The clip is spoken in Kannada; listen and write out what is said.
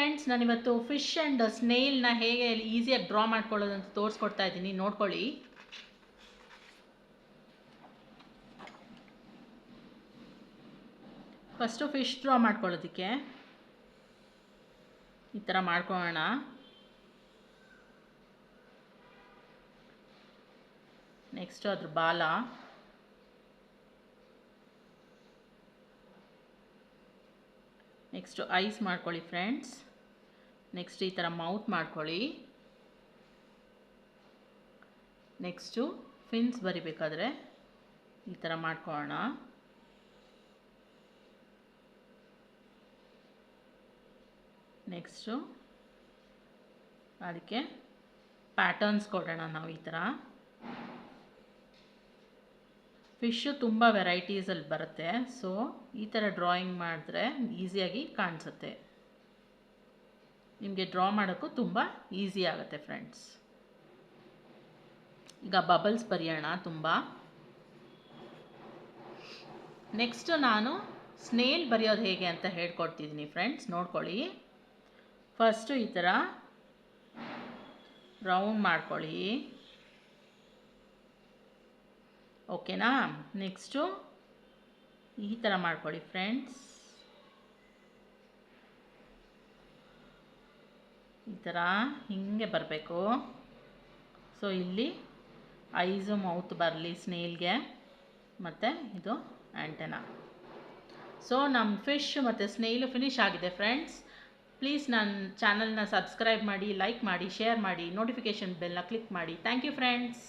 ಫ್ರೆಂಡ್ಸ್, ನಾನಿವತ್ತು ಫಿಶ್ ಆ್ಯಂಡ್ ಸ್ನೇಲ್ನ ಹೇಗೆ ಈಸಿಯಾಗಿ ಡ್ರಾ ಮಾಡ್ಕೊಳ್ಳೋದಂತ ತೋರಿಸ್ಕೊಡ್ತಾ ಇದ್ದೀನಿ, ನೋಡ್ಕೊಳ್ಳಿ. ಫಸ್ಟು ಫಿಶ್ ಡ್ರಾ ಮಾಡ್ಕೊಳ್ಳೋದಕ್ಕೆ ಈ ಥರ ಮಾಡ್ಕೊಳ್ಳೋಣ. ನೆಕ್ಸ್ಟು ಅದ್ರ ಬಾಲ, ನೆಕ್ಸ್ಟು ಐಸ್ ಮಾಡ್ಕೊಳ್ಳಿ ಫ್ರೆಂಡ್ಸ್. ನೆಕ್ಸ್ಟ್ ಈ ಥರ ಮೌತ್ ಮಾಡ್ಕೊಳ್ಳಿ. ನೆಕ್ಸ್ಟು ಫಿನ್ಸ್ ಬರಿಬೇಕಾದ್ರೆ ಈ ಥರ ಮಾಡ್ಕೊಳ್ಳೋಣ. ನೆಕ್ಸ್ಟು ಅದಕ್ಕೆ ಪ್ಯಾಟರ್ನ್ಸ್ ಕೊಡೋಣ ನಾವು. ಈ ಥರ ಫಿಶ್ಶು ತುಂಬ ವೆರೈಟೀಸಲ್ಲಿ ಬರುತ್ತೆ, ಸೊ ಈ ಥರ ಡ್ರಾಯಿಂಗ್ ಮಾಡಿದ್ರೆ ಈಸಿಯಾಗಿ ಕಾಣಿಸುತ್ತೆ. ನಿಮಗೆ ಡ್ರಾ ಮಾಡೋಕ್ಕೂ ತುಂಬ ಈಸಿ ಆಗುತ್ತೆ ಫ್ರೆಂಡ್ಸ್. ಈಗ ಬಬಲ್ಸ್ ಬರೆಯೋಣ ತುಂಬ. ನೆಕ್ಸ್ಟು ನಾನು ಸ್ನೇಲ್ ಬರೆಯೋದು ಹೇಗೆ ಅಂತ ಹೇಳ್ಕೊಡ್ತಿದ್ದೀನಿ ಫ್ರೆಂಡ್ಸ್, ನೋಡ್ಕೊಳ್ಳಿ. ಫಸ್ಟು ಈ ಥರ ರೌಂಡ್ ಮಾಡ್ಕೊಳ್ಳಿ, ಓಕೆನಾ. ನೆಕ್ಸ್ಟು ಈ ಥರ ಮಾಡ್ಕೊಳ್ಳಿ ಫ್ರೆಂಡ್ಸ್. ಈ ಥರ ಹಿಂಗೆ ಬರಬೇಕು. ಸೊ ಇಲ್ಲಿ ಐಸು ಮೌತ್ ಬರಲಿ ಸ್ನೇಲ್ಗೆ, ಮತ್ತು ಇದು ಆ್ಯಂಟೆನಾ. ಸೊ ನಮ್ಮ ಫಿಶ್ ಮತ್ತು ಸ್ನೇಲು ಫಿನಿಶ್ ಆಗಿದೆ ಫ್ರೆಂಡ್ಸ್. ಪ್ಲೀಸ್ ನನ್ನ ಚಾನಲ್ನ ಸಬ್ಸ್ಕ್ರೈಬ್ ಮಾಡಿ, ಲೈಕ್ ಮಾಡಿ, ಶೇರ್ ಮಾಡಿ, ನೋಟಿಫಿಕೇಷನ್ ಬೆಲ್ನ ಕ್ಲಿಕ್ ಮಾಡಿ. Thank you friends.